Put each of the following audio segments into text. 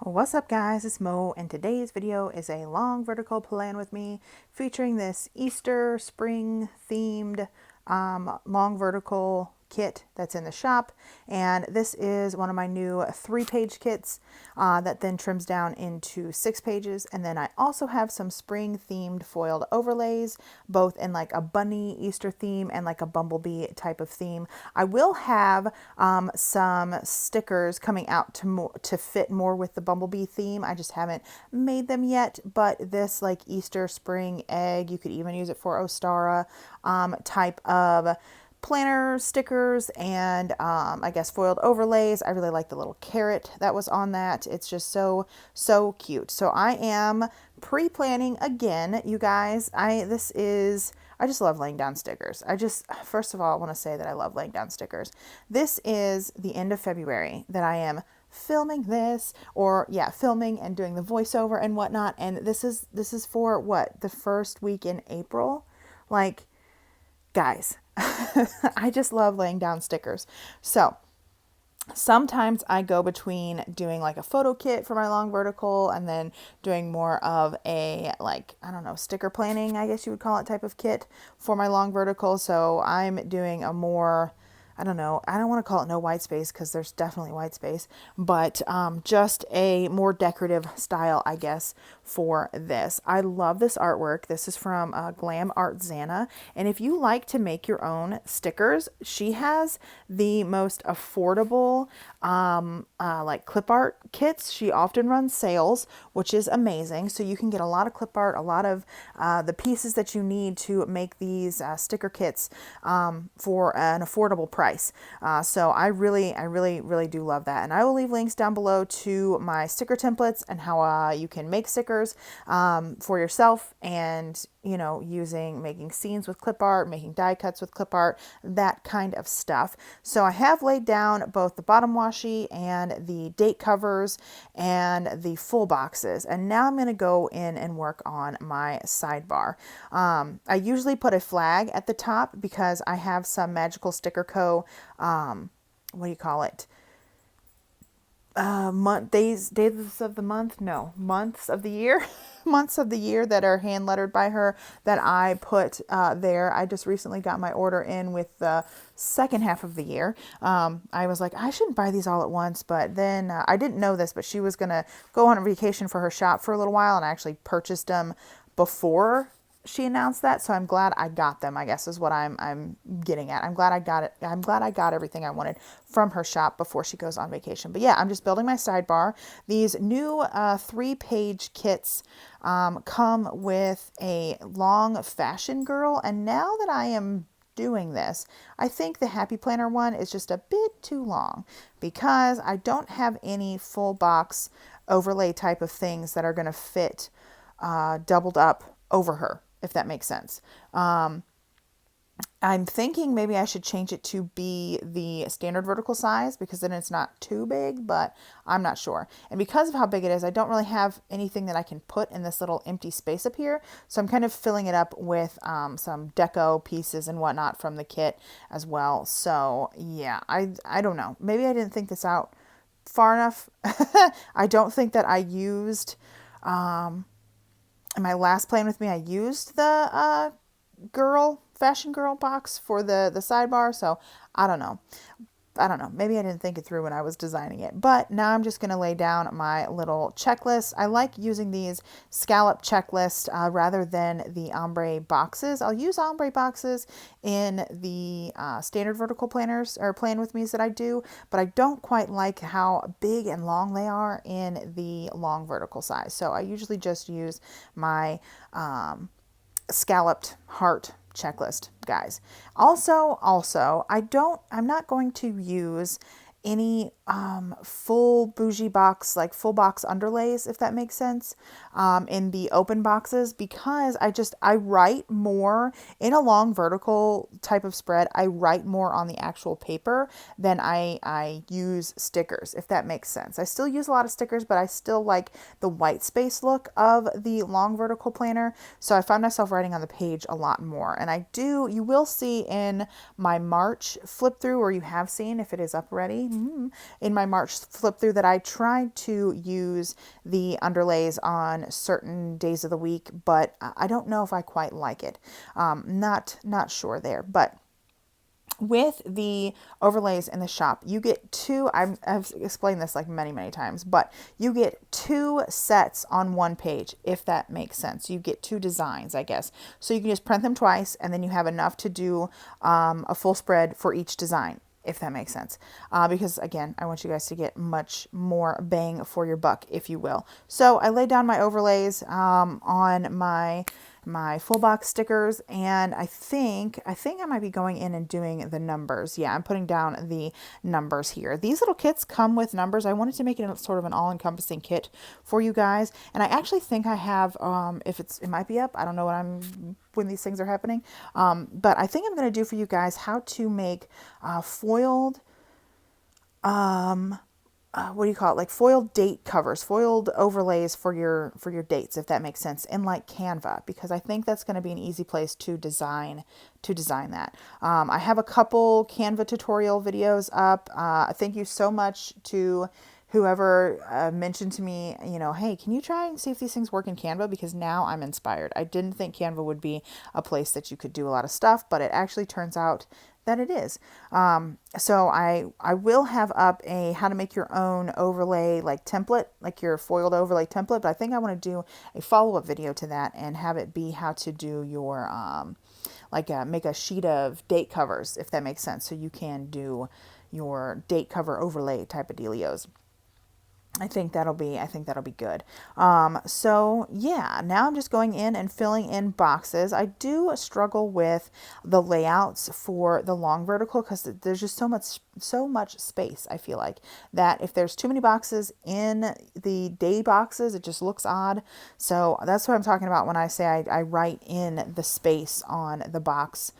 What's up guys, it's Mo, and today's video is a long vertical plan with me featuring this Easter spring themed long vertical kit that's in the shop. And this is one of my new 3-page kits that then trims down into 6 pages. And then I also have some spring themed foiled overlays, both in like a bunny Easter theme and like a bumblebee type of theme. I will have some stickers coming out to fit more with the bumblebee theme. I just haven't made them yet, but this like Easter spring egg, you could even use it for Ostara type of planner stickers and I guess foiled overlays. I really like the little carrot that was on that. It's just so cute. So I am pre-planning again, you guys. I just love laying down stickers. First of all, I want to say that I love laying down stickers. This is the end of February that I am filming this, or yeah, filming and doing the voiceover and whatnot. And this is for what, the first week in April. Like, guys, I just love laying down stickers. So sometimes I go between doing like a photo kit for my long vertical and then doing more of a, like, I don't know, sticker planning, I guess you would call it, type of kit for my long vertical. So I'm doing a more, I don't know, I don't want to call it no white space because there's definitely white space, but just a more decorative style, I guess, for this. I love this artwork. This is from Glam Art Zhanna. And if you like to make your own stickers, she has the most affordable like clip art kits. She often runs sales, which is amazing. So you can get a lot of clip art, a lot of the pieces that you need to make these sticker kits for an affordable price. So I really do love that. And I will leave links down below to my sticker templates and how you can make stickers for yourself, and you know, making scenes with clip art, making die cuts with clip art, that kind of stuff. So I have laid down both the bottom washi and the date covers and the full boxes. And now I'm going to go in and work on my sidebar. I usually put a flag at the top because I have some Magical Sticker Co. What do you call it? Days of the month, no, months of the year, months of the year that are hand lettered by her that I put there. I just recently got my order in with the second half of the year. I was like, I shouldn't buy these all at once, but then I didn't know this, but she was gonna go on a vacation for her shop for a little while, and I actually purchased them before she announced that, so I'm glad I got them, I guess is what I'm getting at. I'm glad I got it. I'm glad I got everything I wanted from her shop before she goes on vacation. But yeah, I'm just building my sidebar. These new 3-page kits come with a long fashion girl, and now that I am doing this, I think the Happy Planner one is just a bit too long because I don't have any full box overlay type of things that are going to fit doubled up over her, if that makes sense. I'm thinking maybe I should change it to be the standard vertical size because then it's not too big, but I'm not sure. And because of how big it is, I don't really have anything that I can put in this little empty space up here. So I'm kind of filling it up with some deco pieces and whatnot from the kit as well. So yeah, I don't know. Maybe I didn't think this out far enough. I don't think that I used... in my last plan with me, I used the fashion girl box for the sidebar. So I don't know. Maybe I didn't think it through when I was designing it. But now I'm just going to lay down my little checklist. I like using these scallop checklists rather than the ombre boxes. I'll use ombre boxes in the standard vertical planners or plan with me's that I do, but I don't quite like how big and long they are in the long vertical size. So I usually just use my scalloped heart checklist, guys. Also, I'm not going to use any full bougie box, like full box underlays, if that makes sense, in the open boxes, because I write more in a long vertical type of spread. I write more on the actual paper than I use stickers, if that makes sense. I still use a lot of stickers, but I still like the white space look of the long vertical planner. So I find myself writing on the page a lot more. And you will see in my March flip through, or you have seen if it is up already, in my March flip through that I tried to use the underlays on certain days of the week, but I don't know if I quite like it. Not sure there, but with the overlays in the shop, you get two, I've explained this like many times, but you get two sets on one page, if that makes sense. You get two designs, I guess. So you can just print them twice, and then you have enough to do a full spread for each design, if that makes sense. Because again, I want you guys to get much more bang for your buck, if you will. So I laid down my overlays on my full box stickers, and I think I might be going in and doing the numbers. Yeah, I'm putting down the numbers here. These little kits come with numbers. I wanted to make it sort of an all-encompassing kit for you guys, and I actually think I have, it might be up. I don't know when these things are happening, but I think I'm going to do for you guys how to make foiled what do you call it? Like foiled date covers, foiled overlays for your dates, if that makes sense, in like Canva, because I think that's going to be an easy place to design that. I have a couple Canva tutorial videos up. Thank you so much to whoever mentioned to me, hey, can you try and see if these things work in Canva? Because now I'm inspired. I didn't think Canva would be a place that you could do a lot of stuff, but it actually turns out that it is. So I will have up a how to make your own overlay like template, like your foiled overlay template, but I think I want to do a follow-up video to that and have it be how to do your make a sheet of date covers, if that makes sense, so you can do your date cover overlay type of dealios. I think that'll be good. So yeah, now I'm just going in and filling in boxes. I do struggle with the layouts for the long vertical because there's just so much space. I feel like that if there's too many boxes in the day boxes, it just looks odd. So that's what I'm talking about when I say I write in the space on the box,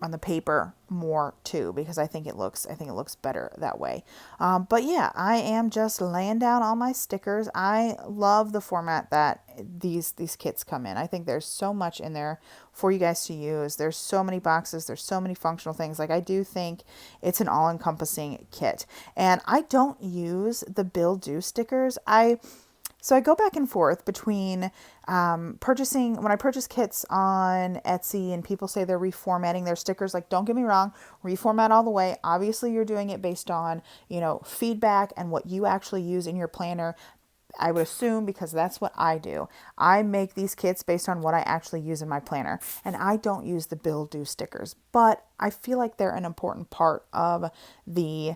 on the paper more too, because I think it looks better that way. But yeah, I am just laying down all my stickers. I love the format that these kits come in. I think there's so much in there for you guys to use. There's so many boxes. There's so many functional things. Like I do think it's an all-encompassing kit. And I don't use the Bill Do stickers. So I go back and forth between purchasing, when I purchase kits on Etsy and people say they're reformatting their stickers, like don't get me wrong, reformat all the way. Obviously you're doing it based on, feedback and what you actually use in your planner. I would assume, because that's what I do. I make these kits based on what I actually use in my planner, and I don't use the Bill Do stickers, but I feel like they're an important part of the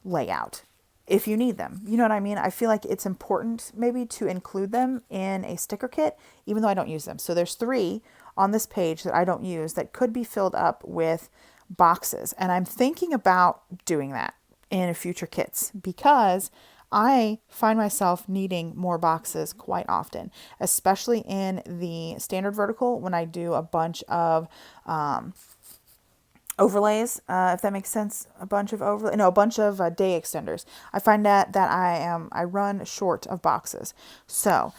layout if you need them. You know what I mean? I feel like it's important maybe to include them in a sticker kit, even though I don't use them. So there's 3 on this page that I don't use that could be filled up with boxes. And I'm thinking about doing that in future kits because I find myself needing more boxes quite often, especially in the standard vertical when I do a bunch of overlays, if that makes sense, a bunch of day extenders. I find that I run short of boxes. So,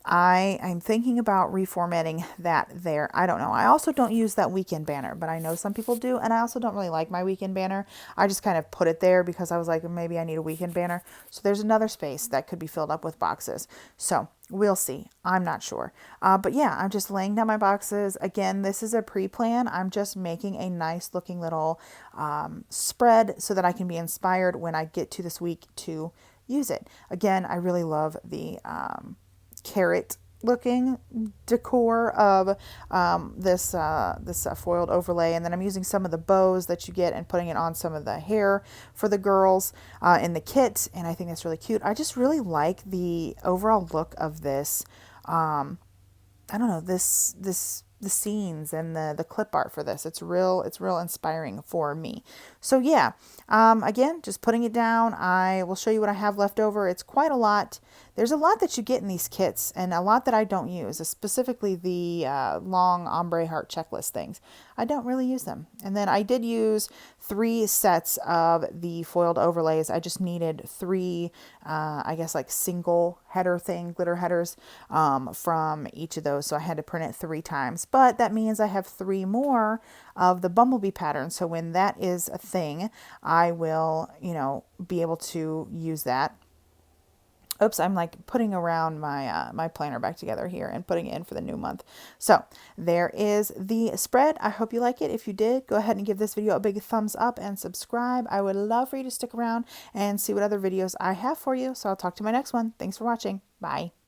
I'm thinking about reformatting that there. I don't know. I also don't use that weekend banner, but I know some people do, and I also don't really like my weekend banner. I just kind of put it there because I was like, maybe I need a weekend banner. So there's another space that could be filled up with boxes. So we'll see. I'm not sure. But yeah, I'm just laying down my boxes. Again, this is a pre-plan. I'm just making a nice looking little spread so that I can be inspired when I get to this week to use it. Again, I really love the carrot looking decor of this foiled overlay, and then I'm using some of the bows that you get and putting it on some of the hair for the girls in the kit, and I think that's really cute. I just really like the overall look of this. I don't know, the scenes and the clip art for this. It's real inspiring for me. So yeah, again, just putting it down. I will show you what I have left over. It's quite a lot. There's a lot that you get in these kits and a lot that I don't use, specifically the long ombre heart checklist things. I don't really use them. And then I did use 3 sets of the foiled overlays. I just needed 3, I guess like single header glitter headers from each of those. So I had to print it 3 times. but that means I have 3 more of the bumblebee pattern. So when that is a thing, I will, you know, be able to use that. Oops, I'm like putting around my my planner back together here and putting it in for the new month. So there is the spread. I hope you like it. If you did, go ahead and give this video a big thumbs up and subscribe. I would love for you to stick around and see what other videos I have for you. So I'll talk to you in my next one. Thanks for watching. Bye.